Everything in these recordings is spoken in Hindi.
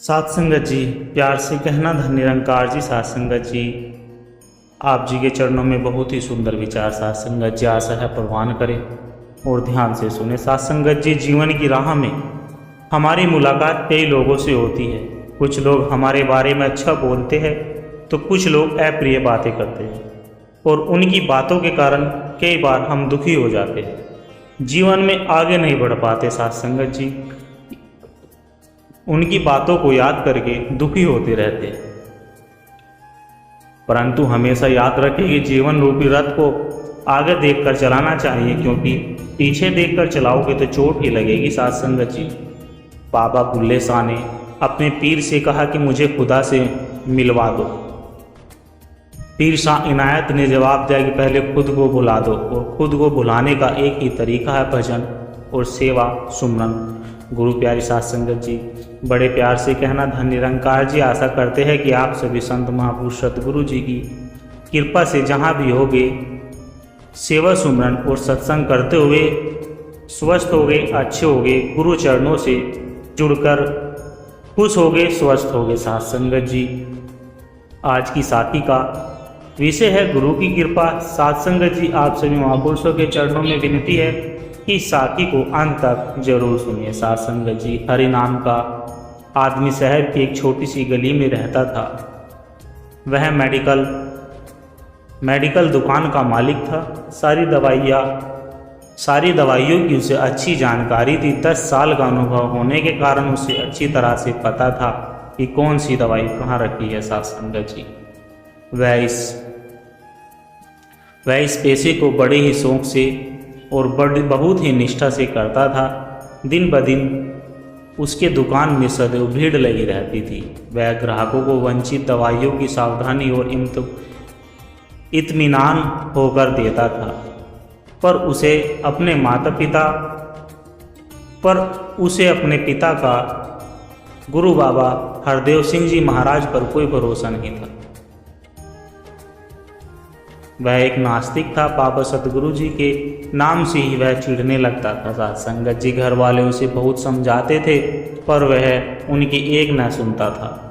सात संगत जी, प्यार से कहना धन निरंकार जी। सात संगत जी, आप जी के चरणों में बहुत ही सुंदर विचार सात संगत जी आशा है प्रवान करें और ध्यान से सुने। सात संगत जी, जीवन की राह में हमारी मुलाकात कई लोगों से होती है। कुछ लोग हमारे बारे में अच्छा बोलते हैं तो कुछ लोग अप्रिय बातें करते हैं और उनकी बातों के कारण कई बार हम दुखी हो जाते हैं, जीवन में आगे नहीं बढ़ पाते। सात संगत जी, उनकी बातों को याद करके दुखी होते रहते हैं, परंतु हमेशा याद रखें कि जीवन रूपी रथ को आगे देखकर चलाना चाहिए, क्योंकि पीछे देखकर चलाओगे तो चोट ही लगेगी। सात संगत जी, बाबा बुल्ले शाह ने अपने पीर से कहा कि मुझे खुदा से मिलवा दो। पीर शाह इनायत ने जवाब दिया कि पहले खुद को भुला दो, और खुद को भुलाने का एक ही तरीका है भजन और सेवा सुमरन। गुरु प्यारी सात संगत जी, बड़े प्यार से कहना धन निरंकार जी आशा करते हैं कि आप सभी संत महापुरुष सतगुरु जी की कृपा से जहाँ भी होगे सेवा सुमरन और सत्संग करते हुए स्वस्थ होगे, अच्छे होगे, गुरु चरणों से जुड़कर खुश होगे, स्वस्थ होगे। सात संगत जी, आज की साथी का विषय है गुरु की कृपा। सात संगत जी, आप सभी महापुरुषों के चरणों में विनती है कि साथी को अंत तक जरूर सुनिए। सात संगत जी, हरि नाम का आदमी शहर की एक छोटी सी गली में रहता था। वह मेडिकल दुकान का मालिक था। सारी दवाइयों की उसे अच्छी जानकारी थी। 10 साल का अनुभव होने के कारण उसे अच्छी तरह से पता था कि कौन सी दवाई कहाँ रखी है। सात संगत जी, वह इस पेशे को बड़े ही शौक से और बहुत ही निष्ठा से करता था। दिन ब दिन उसके दुकान में सदैव भीड़ लगी रहती थी। वह ग्राहकों को वंचित दवाइयों की सावधानी और इत्मीनान होकर देता था, पर उसे अपने पिता का गुरु बाबा हरदेव सिंह जी महाराज पर कोई भरोसा नहीं था। वह एक नास्तिक था। बाबा सतगुरु जी के नाम से ही वह चिढ़ने लगता था। सात संगत जी, घर वाले उसे बहुत समझाते थे पर वह उनकी एक न सुनता था।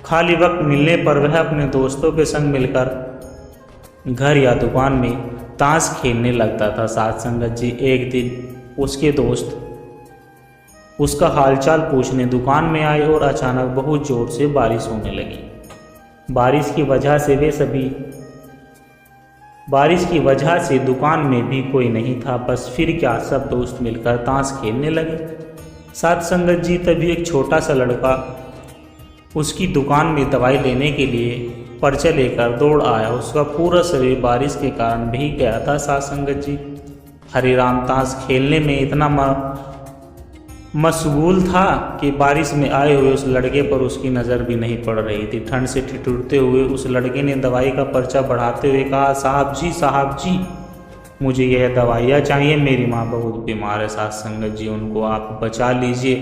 खाली वक्त मिलने पर वह अपने दोस्तों के संग मिलकर घर या दुकान में ताश खेलने लगता था। सात संगत जी, एक दिन उसके दोस्त उसका हालचाल पूछने दुकान में आए और अचानक बहुत जोर से बारिश होने लगी। बारिश की वजह से दुकान में भी कोई नहीं था। बस फिर क्या, सब दोस्त मिलकर ताश खेलने लगे। सात संगत जी, तभी एक छोटा सा लड़का उसकी दुकान में दवाई लेने के लिए पर्चा लेकर दौड़ आया। उसका पूरा शरीर बारिश के कारण भीग गया था। सात संगत जी, हरिराम ताश खेलने में इतना मशगूल था कि बारिश में आए हुए उस लड़के पर उसकी नज़र भी नहीं पड़ रही थी। ठंड से ठिठुरते हुए उस लड़के ने दवाई का पर्चा बढ़ाते हुए कहा, साहब जी, मुझे यह दवाइयाँ चाहिए, मेरी माँ बहुत बीमार है। सात संगत जी, उनको आप बचा लीजिए।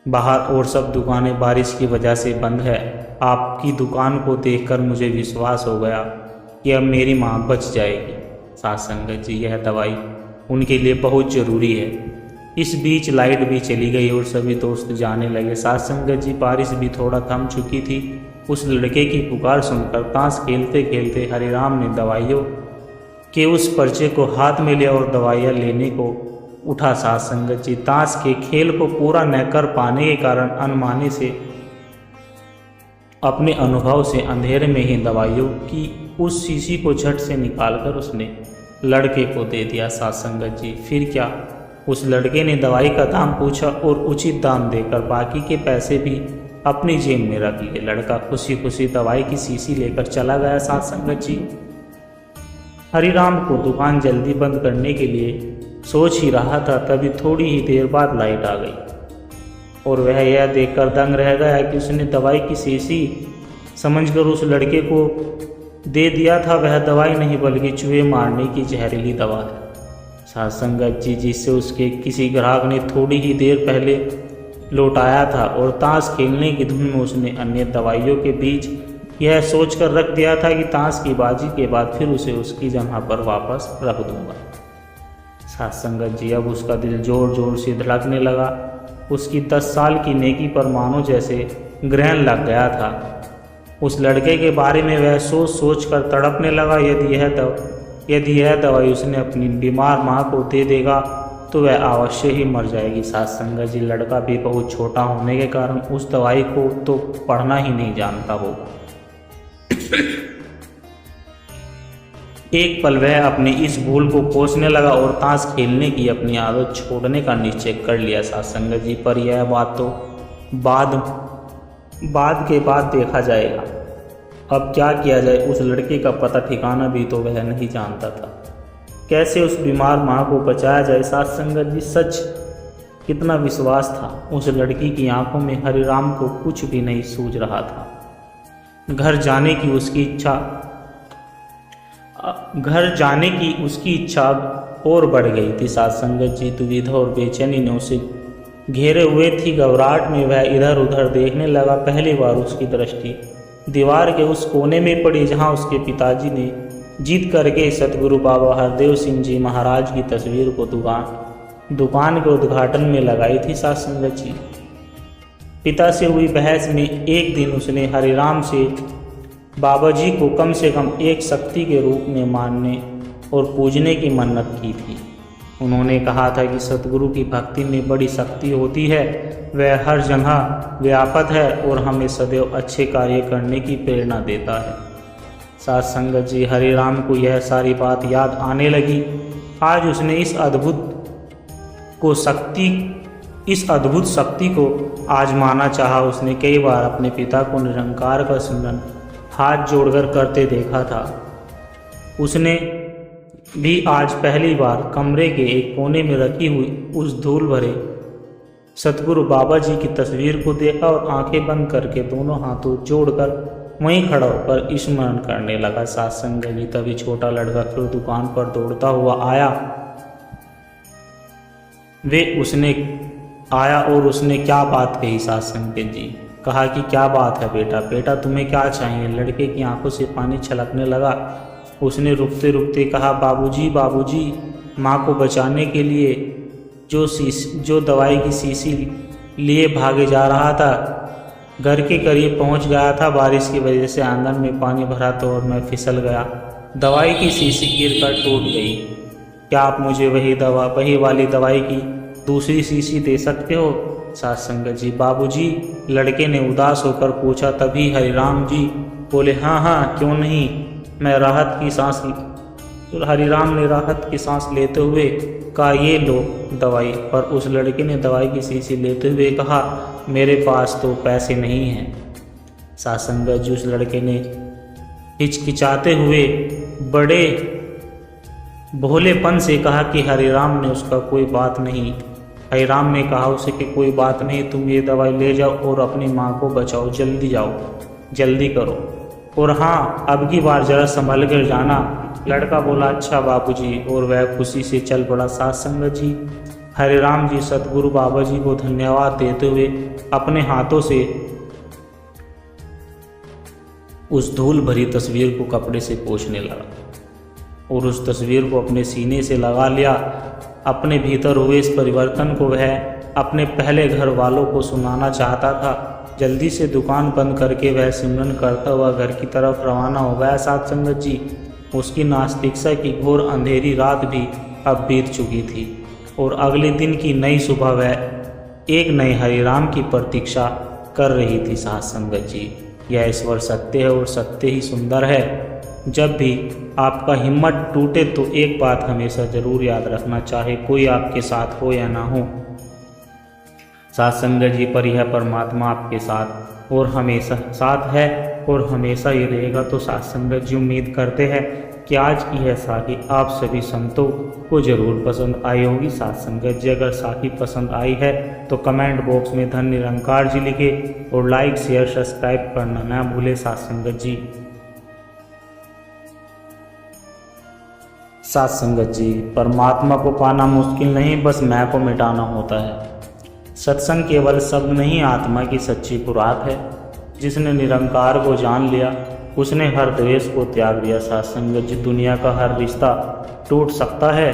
बाहर और सब दुकानें बारिश की वजह से बंद है। आपकी दुकान को देखकर मुझे विश्वास हो गया कि अब मेरी माँ बच जाएगी। सात संगत जी, यह दवाई उनके लिए बहुत ज़रूरी है। इस बीच लाइट भी चली गई और सभी दोस्त जाने लगे। सात संगत जी, बारिश भी थोड़ा थम चुकी थी। उस लड़के की पुकार सुनकर ताश खेलते खेलते हरिराम ने दवाइयों के उस पर्चे को हाथ में लिया और दवाइयाँ लेने को उठा। सात संगत जी, ताश के खेल को पूरा न कर पाने के कारण अनमाने से अपने अनुभव से अंधेरे में ही दवाइयों की उस शीशी को झट से निकालकर उसने लड़के को दे दिया। सात संगत जी, फिर क्या, उस लड़के ने दवाई का दाम पूछा और उचित दाम देकर बाकी के पैसे भी अपनी जेब में रख लिए। लड़का खुशी खुशी दवाई की शीशी लेकर चला गया। सात संगत जी, हरिराम को दुकान जल्दी बंद करने के लिए सोच ही रहा था, तभी थोड़ी ही देर बाद लाइट आ गई और वह यह देखकर दंग रह गया कि उसने दवाई की शीशी समझकर उस लड़के को दे दिया था। वह दवाई नहीं बल्कि चूहे मारने की जहरीली दवा है। सात संगत जी, जिससे उसके किसी ग्राहक ने थोड़ी ही देर पहले लौटाया था और ताश खेलने की धुन में उसने अन्य दवाइयों के बीच यह सोचकर रख दिया था कि ताश की बाजी के बाद फिर उसे उसकी जगह पर वापस रख दूंगा। सात संगत जी, अब उसका दिल जोर जोर से धड़कने लगा उसकी 10 साल की नेकी पर मानो जैसे ग्रहण लग गया था। उस लड़के के बारे में वह सोच सोच कर तड़पने लगा। यदि यह दवाई उसने अपनी बीमार माँ को दे देगा तो वह अवश्य ही मर जाएगी। साथ संगत जी, लड़का भी बहुत छोटा होने के कारण उस दवाई को तो पढ़ना ही नहीं जानता हो। एक पल वह अपनी इस भूल को कोसने लगा और ताश खेलने की अपनी आदत छोड़ने का निश्चय कर लिया। साथ संगत जी, पर यह बात तो बाद के बाद देखा जाएगा। अब क्या किया जाए, उस लड़के का पता ठिकाना भी तो वह नहीं जानता था। कैसे उस बीमार माँ को बचाया जाए। साथ संगत जी, सच कितना विश्वास था उस लड़की की आंखों में। हरिराम को कुछ भी नहीं सूझ रहा था। घर जाने की उसकी इच्छा और बढ़ गई थी। साथ संगत जी, दुविधा और बेचैनी ने उसे घेरे हुए थी। घबराहट में वह इधर उधर देखने लगा। पहली बार उसकी दृष्टि दीवार के उस कोने में पड़ी जहां उसके पिताजी ने जीत करके सतगुरु बाबा हरदेव सिंह जी महाराज की तस्वीर को दुकान के उद्घाटन में लगाई थी। साथ संगत जी, पिता से हुई बहस में एक दिन उसने हरिराम से बाबा जी को कम से कम एक शक्ति के रूप में मानने और पूजने की मन्नत की थी। उन्होंने कहा था कि सतगुरु की भक्ति में बड़ी शक्ति होती है, वह हर जगह व्यापक है और हमें सदैव अच्छे कार्य करने की प्रेरणा देता है। साथ संगत जी, हरिराम को यह सारी बात याद आने लगी। आज उसने इस अद्भुत शक्ति को आजमाना चाहा। उसने कई बार अपने पिता को निरंकार का सिमरन हाथ जोड़कर करते देखा था। उसने भी आज पहली बार कमरे के एक कोने में रखी हुई उस धूल भरे सतगुरु बाबा जी की तस्वीर को देखा और आंखें बंद करके दोनों हाथों जोड़कर वहीं खड़ा होकर स्मरण करने लगा। साथ संगत जी, तभी छोटा लड़का फिर दुकान पर दौड़ता हुआ आया। और उसने क्या बात कही। साथ संगत जी, कहा कि क्या बात है बेटा, तुम्हें क्या चाहिए। लड़के की आंखों से पानी छलकने लगा। उसने रुकते रुकते कहा, बाबूजी, माँ को बचाने के लिए जो दवाई की शीशी लिए भागे जा रहा था, घर के करीब पहुंच गया था। बारिश की वजह से आंगन में पानी भरा तो और मैं फिसल गया। दवाई की शीशी गिरकर टूट गई। क्या आप मुझे वही वाली दवाई की दूसरी शीशी दे सकते हो। साथ संगत जी, बाबूजी, लड़के ने उदास होकर पूछा। तभी हरिराम जी बोले, हाँ, क्यों नहीं। हरिराम ने राहत की सांस लेते हुए कहा, ये लो दवाई। पर उस लड़के ने दवाई की शीशी लेते हुए कहा, मेरे पास तो पैसे नहीं हैं। साथ संगत जी, उस लड़के ने हिचकिचाते हुए बड़े भोलेपन से कहा कि हरिराम ने कहा उसे कि कोई बात नहीं, तुम ये दवाई ले जाओ और अपनी माँ को बचाओ। जल्दी करो, और हाँ, अब की बार जरा संभल कर जाना। लड़का बोला, अच्छा बाबूजी, और वह खुशी से चल पड़ा। साथ संगत जी, हरिराम जी सतगुरु बाबा जी को धन्यवाद देते हुए अपने हाथों से उस धूल भरी तस्वीर को कपड़े से पोंछने लगा और उस तस्वीर को अपने सीने से लगा लिया। अपने भीतर हुए इस परिवर्तन को वह अपने पहले घर वालों को सुनाना चाहता था। जल्दी से दुकान बंद करके वह सिमरन करता हुआ घर की तरफ रवाना हो गया। साथ संगत जी, उसकी नास्तिकता की घोर अंधेरी रात भी अब बीत चुकी थी और अगले दिन की नई सुबह वह एक नए हरिराम की प्रतीक्षा कर रही थी। साथ संगत जी, यह ईश्वर सत्य है और सत्य ही सुंदर है। जब भी आपका हिम्मत टूटे तो एक बात हमेशा ज़रूर याद रखना, चाहे कोई आपके साथ हो या ना हो। साथ संगत जी, पर यह परमात्मा आपके साथ और हमेशा साथ है और हमेशा ही रहेगा। तो साथ संगत जी, उम्मीद करते हैं कि आज की यह साखी आप सभी संतों को ज़रूर पसंद आई होगी। साथ संगत जी, अगर साखी पसंद आई है तो कमेंट बॉक्स में धन निरंकार जी लिखे और लाइक शेयर सब्सक्राइब करना ना भूले। साथ संगत जी, परमात्मा को पाना मुश्किल नहीं, बस मैं को मिटाना होता है। सत्संग केवल शब्द नहीं, आत्मा की सच्ची खुराक है। जिसने निरंकार को जान लिया उसने हर द्वेष को त्याग दिया। साथ संगत जी, दुनिया का हर रिश्ता टूट सकता है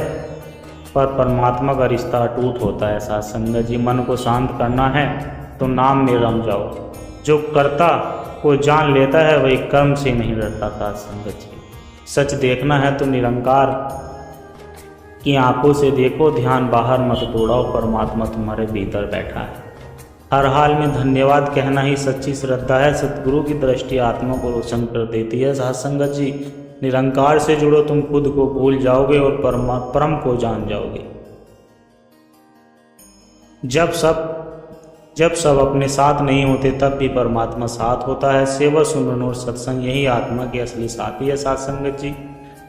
पर परमात्मा का रिश्ता अटूट होता है। साथ संगत जी, मन को शांत करना है तो नाम में रम जाओ। जो कर्ता को जान लेता है वही कर्म से नहीं डरता। साथ संगत जी, सच देखना है तो निरंकार की आंखों से देखो, ध्यान बाहर मत दौड़ाओ, परमात्मा तुम्हारे भीतर बैठा है। हर हाल में धन्यवाद कहना ही सच्ची श्रद्धा है। सतगुरु की दृष्टि आत्मा को रोशन कर देती है। साथ संगत जी, निरंकार से जुड़ो, तुम खुद को भूल जाओगे और परम को जान जाओगे। जब सब अपने साथ नहीं होते तब भी परमात्मा साथ होता है। सेवा, सुमरन और सत्संग यही आत्मा के असली साथी है। साथ संगत जी,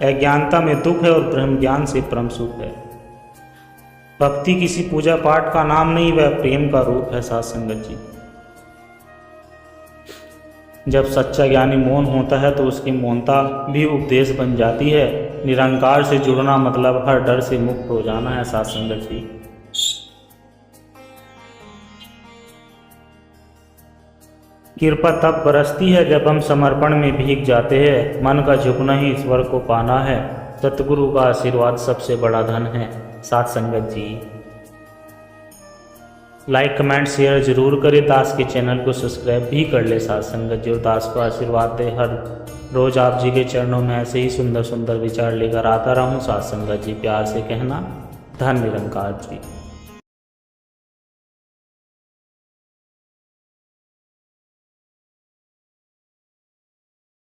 अज्ञानता में दुख है और ब्रह्म ज्ञान से परम सुख है। भक्ति किसी पूजा पाठ का नाम नहीं, वह प्रेम का रूप है। साथ संगत जी, जब सच्चा ज्ञानी मौन होता है तो उसकी मौनता भी उपदेश बन जाती है। निरंकार से जुड़ना मतलब हर डर से मुक्त हो जाना है। साथ संगत जी, कृपा तब बरसती है जब हम समर्पण में भीग जाते हैं। मन का झुकना ही ईश्वर को पाना है। सतगुरु का आशीर्वाद सबसे बड़ा धन है। साथ संगत जी, लाइक कमेंट शेयर जरूर करें। दास के चैनल को सब्सक्राइब भी कर ले। साथ संगत जी, और दास को आशीर्वाद दे, हर रोज आप जी के चरणों में ऐसे ही सुंदर सुंदर विचार लेकर आता रहूं। साथ संगत जी, प्यार से कहना, धन निरंकार जी।